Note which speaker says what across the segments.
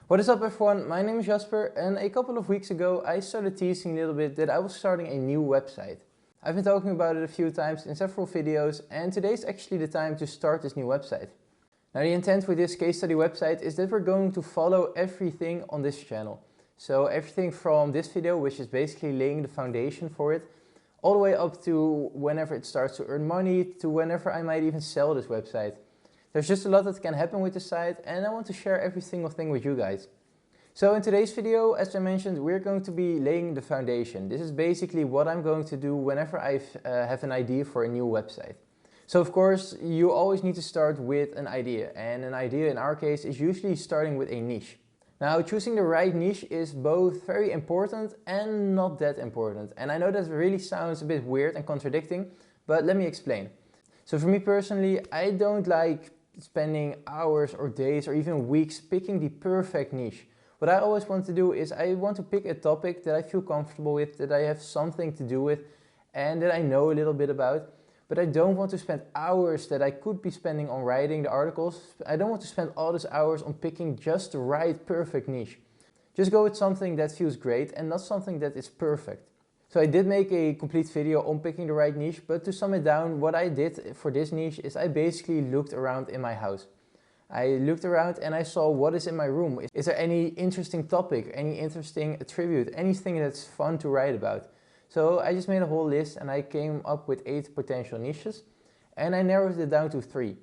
Speaker 1: What is up everyone, my name is Jasper and a couple of weeks ago I started teasing a little bit that I was starting a new website. I've been talking about it a few times in several videos and today is actually the time to start this new website. Now the intent with this case study website is that we're going to follow everything on this channel. So everything from this video, which is basically laying the foundation for it, all the way up to whenever it starts to earn money, to whenever I might even sell this website. There's just a lot that can happen with the site and I want to share every single thing with you guys. So in today's video, as I mentioned, we're going to be laying the foundation. This is basically what I'm going to do whenever I have an idea for a new website. So of course, you always need to start with an idea, and an idea in our case is usually starting with a niche. Now choosing the right niche is both very important and not that important. And I know that really sounds a bit weird and contradicting, but let me explain. So for me personally, I don't like spending hours or days or even weeks picking the perfect niche. What I always want to do is I want to pick a topic that I feel comfortable with, that I have something to do with and that I know a little bit about. But I don't want to spend hours that I could be spending on writing the articles. I don't want to spend all those hours on picking just the right perfect niche. Just go with something that feels great and not something that is perfect. So I did make a complete video on picking the right niche, but to sum it down, what I did for this niche is I basically looked around in my house. I looked around and I saw what is in my room. Is there any interesting topic, any interesting attribute, anything that's fun to write about? So I just made a whole list and I came up with 8 potential niches and I narrowed it down to 3.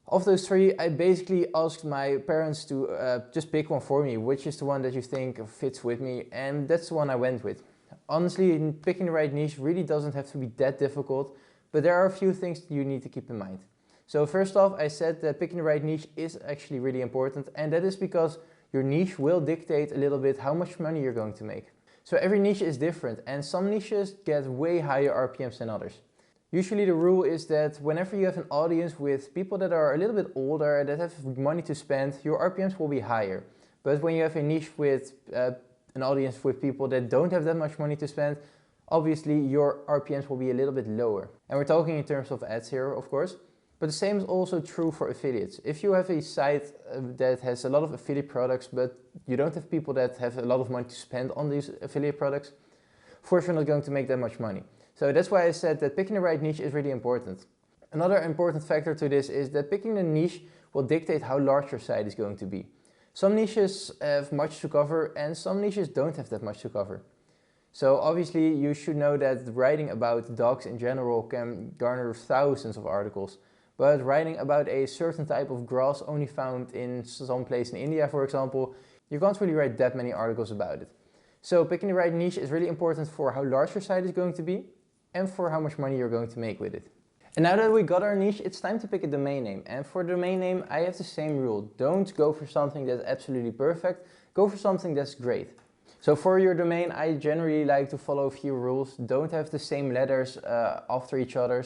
Speaker 1: Of those 3, I basically asked my parents to just pick one for me, which is the one that you think fits with me, and that's the one I went with. Honestly, picking the right niche really doesn't have to be that difficult, but there are a few things you need to keep in mind. So first off, I said that picking the right niche is actually really important, and that is because your niche will dictate a little bit how much money you're going to make. So every niche is different, and some niches get way higher RPMs than others. Usually the rule is that whenever you have an audience with people that are a little bit older, that have money to spend, your RPMs will be higher. But when you have a niche with an audience with people that don't have that much money to spend, obviously your RPMs will be a little bit lower. And we're talking in terms of ads here, of course. But the same is also true for affiliates. If you have a site that has a lot of affiliate products, but you don't have people that have a lot of money to spend on these affiliate products, of course you're not going to make that much money. So that's why I said that picking the right niche is really important. Another important factor to this is that picking the niche will dictate how large your site is going to be. Some niches have much to cover and some niches don't have that much to cover. So obviously you should know that writing about dogs in general can garner thousands of articles. But writing about a certain type of grass only found in some place in India, for example, you can't really write that many articles about it. So picking the right niche is really important for how large your site is going to be and for how much money you're going to make with it. And now that we got our niche, it's time to pick a domain name. And for domain name, I have the same rule. Don't go for something that's absolutely perfect. Go for something that's great. So for your domain, I generally like to follow a few rules. Don't have the same letters after each other.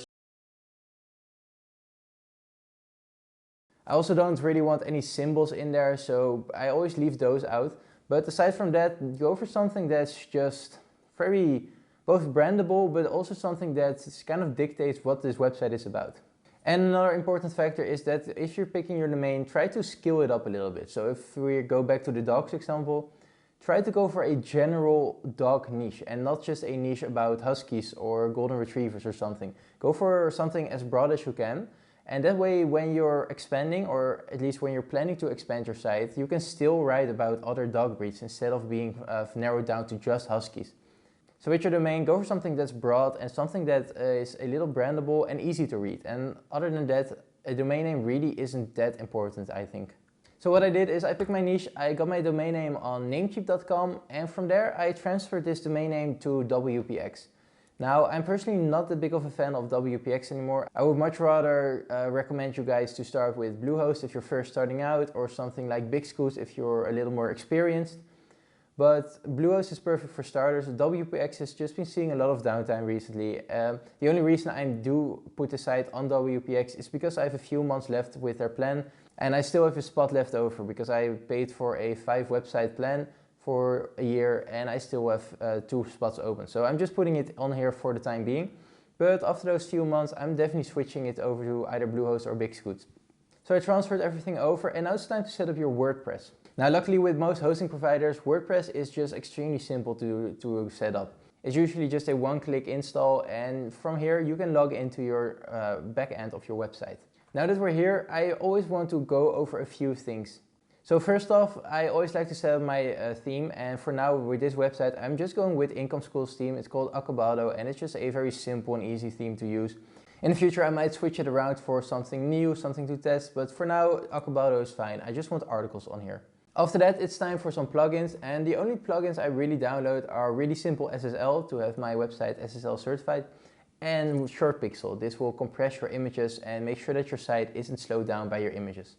Speaker 1: I also don't really want any symbols in there, so I always leave those out. But aside from that, go for something that's just very both brandable, but also something that kind of dictates what this website is about. And another important factor is that if you're picking your domain, try to scale it up a little bit. So if we go back to the dogs example, try to go for a general dog niche and not just a niche about huskies or golden retrievers or something. Go for something as broad as you can. And that way, when you're expanding, or at least when you're planning to expand your site, you can still write about other dog breeds instead of being narrowed down to just huskies. So with your domain, go for something that's broad and something that is a little brandable and easy to read. And other than that, a domain name really isn't that important, I think. So what I did is I picked my niche, I got my domain name on namecheap.com, and from there I transferred this domain name to WPX. Now, I'm personally not that big of a fan of WPX anymore. I would much rather recommend you guys to start with Bluehost if you're first starting out, or something like Big if you're a little more experienced. But Bluehost is perfect for starters. WPX has just been seeing a lot of downtime recently. The only reason I do put the site on WPX is because I have a few months left with their plan, and I still have a spot left over because I paid for a 5 website plan for a year and I still have 2 spots open. So I'm just putting it on here for the time being. But after those few months, I'm definitely switching it over to either Bluehost or Big. So I transferred everything over and now it's time to set up your WordPress. Now luckily with most hosting providers, WordPress is just extremely simple to set up. It's usually just a one-click install, and from here you can log into your back end of your website. Now that we're here, I always want to go over a few things. So first off, I always like to set up my theme, and for now with this website I'm just going with Income School's theme. It's called Acabado, and it's just a very simple and easy theme to use. In the future I might switch it around for something new, something to test, but for now Acabado is fine. I just want articles on here. After that, it's time for some plugins, and the only plugins I really download are Really Simple SSL to have my website SSL certified, and Short Pixel. This will compress your images and make sure that your site isn't slowed down by your images.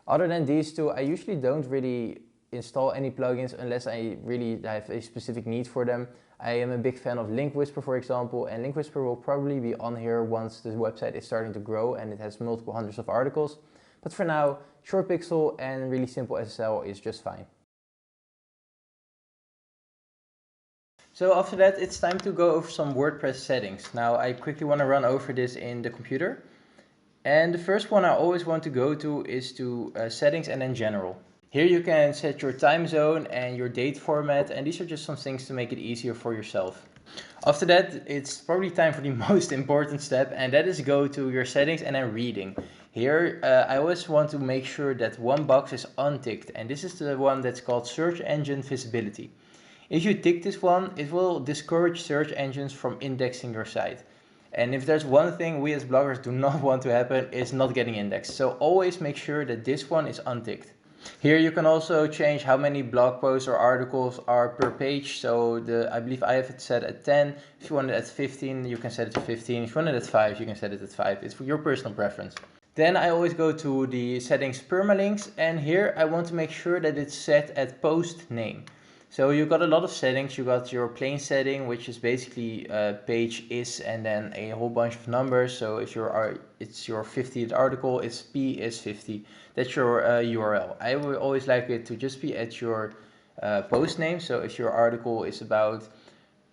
Speaker 1: Other than these two, I usually don't really install any plugins unless I really have a specific need for them. I am a big fan of Link Whisper, for example, and Link Whisper will probably be on here once the website is starting to grow and it has multiple hundreds of articles. But for now, Short Pixel and Really Simple SSL is just fine. So after that, it's time to go over some WordPress settings. Now I quickly want to run over this in the computer. And the first one I always want to go to is to settings and then general. Here you can set your time zone and your date format, and these are just some things to make it easier for yourself. After that, it's probably time for the most important step, and that is go to your settings and then reading. Here I always want to make sure that one box is unticked, and this is the one that's called search engine visibility. If you tick this one, it will discourage search engines from indexing your site. And if there's one thing we as bloggers do not want to happen, is not getting indexed. So always make sure that this one is unticked. Here you can also change how many blog posts or articles are per page. So I believe I have it set at 10. If you want it at 15, you can set it to 15. If you want it at 5, you can set it at 5. It's for your personal preference. Then I always go to the settings permalinks, and here I want to make sure that it's set at post name. So you got a lot of settings. You got your plain setting, which is basically page is and then a whole bunch of numbers. So if it's your 50th article, it's P is 50. That's your URL. I would always like it to just be at your post name. So if your article is about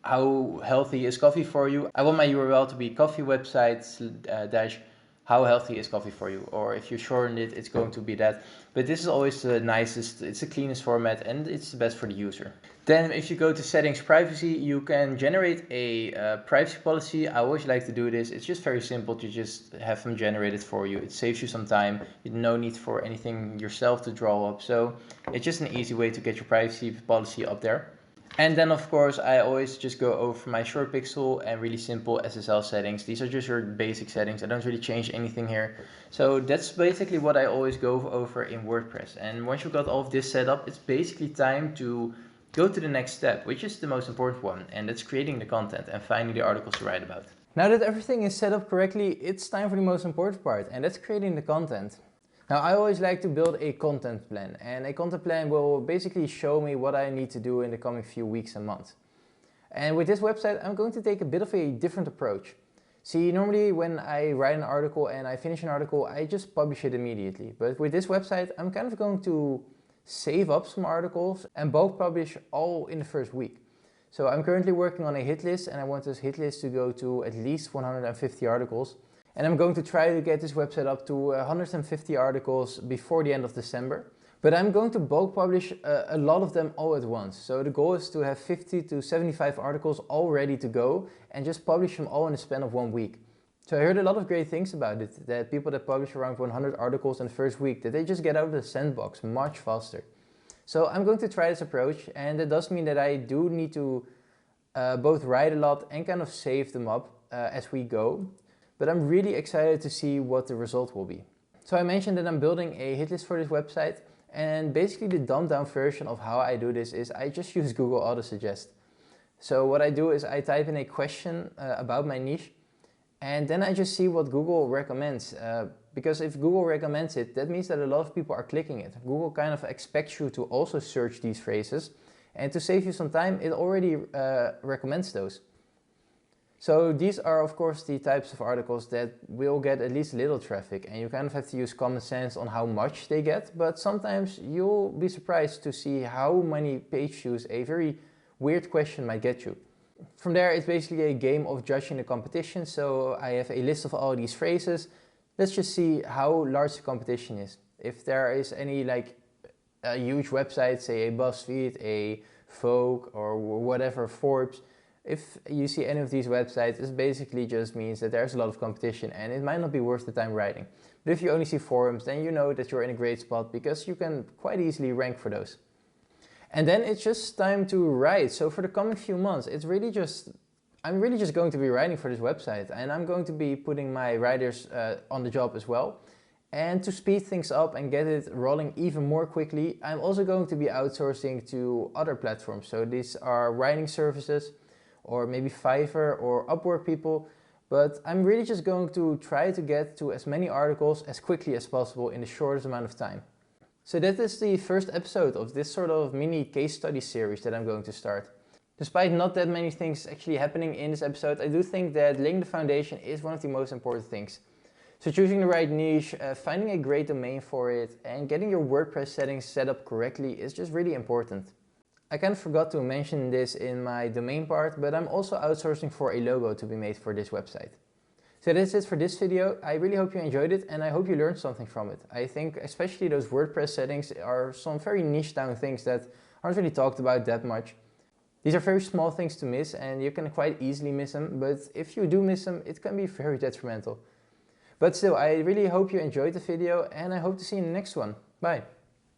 Speaker 1: how healthy is coffee for you, I want my URL to be coffee website dash how healthy is coffee for you, or if you shorten it, it's going to be that. But this is always the nicest, it's the cleanest format, and it's the best for the user. Then if you go to settings privacy, you can generate a privacy policy. I always like to do this. It's just very simple to just have them generated for you. It saves you some time. You no need for anything yourself to draw up. So it's just an easy way to get your privacy policy up there. And then of course I always just go over my Short Pixel and Really Simple SSL settings. These are just your basic settings. I don't really change anything here. So that's basically what I always go over in WordPress. And once you've got all of this set up, it's basically time to go to the next step, which is the most important one, and that's creating the content and finding the articles to write about. Now that everything is set up correctly, it's time for the most important part, and that's creating the content. Now I always like to build a content plan, and a content plan will basically show me what I need to do in the coming few weeks and months. And with this website I'm going to take a bit of a different approach. See, normally when I write an article and I finish an article, I just publish it immediately. But with this website I'm kind of going to save up some articles and bulk publish all in the first week. So I'm currently working on a hit list, and I want this hit list to go to at least 150 articles. And I'm going to try to get this website up to 150 articles before the end of December. But I'm going to bulk publish a lot of them all at once. So the goal is to have 50 to 75 articles all ready to go and just publish them all in the span of 1 week. So I heard a lot of great things about it, that people that publish around 100 articles in the first week, that they just get out of the sandbox much faster. So I'm going to try this approach, and that does mean that I do need to both write a lot and kind of save them up as we go. But I'm really excited to see what the result will be. So I mentioned that I'm building a hit list for this website, and basically the dumbed down version of how I do this is I just use Google Autosuggest. So what I do is I type in a question about my niche, and then I just see what Google recommends. Because if Google recommends it, that means that a lot of people are clicking it. Google kind of expects you to also search these phrases, and to save you some time, it already recommends those. So these are of course the types of articles that will get at least little traffic, and you kind of have to use common sense on how much they get, but sometimes you'll be surprised to see how many page views a very weird question might get you. From there it's basically a game of judging the competition. So I have a list of all these phrases. Let's just see how large the competition is. If there is any a huge website, say a BuzzFeed, a Vogue, or whatever, Forbes, if you see any of these websites, it basically just means that there's a lot of competition and it might not be worth the time writing. But if you only see forums, then you know that you're in a great spot because you can quite easily rank for those. And then it's just time to write. So for the coming few months, I'm really just going to be writing for this website, and I'm going to be putting my writers on the job as well. And to speed things up and get it rolling even more quickly, I'm also going to be outsourcing to other platforms. So these are writing services, or maybe Fiverr or Upwork people. But I'm really just going to try to get to as many articles as quickly as possible in the shortest amount of time. So that is the first episode of this sort of mini case study series that I'm going to start. Despite not that many things actually happening in this episode, I do think that laying the foundation is one of the most important things. So choosing the right niche, finding a great domain for it, and getting your WordPress settings set up correctly is just really important. I kind of forgot to mention this in my domain part, but I'm also outsourcing for a logo to be made for this website. So that's it for this video. I really hope you enjoyed it and I hope you learned something from it. I think especially those WordPress settings are some very niche down things that aren't really talked about that much. These are very small things to miss and you can quite easily miss them, but if you do miss them, it can be very detrimental. But still, I really hope you enjoyed the video and I hope to see you in the next one. Bye!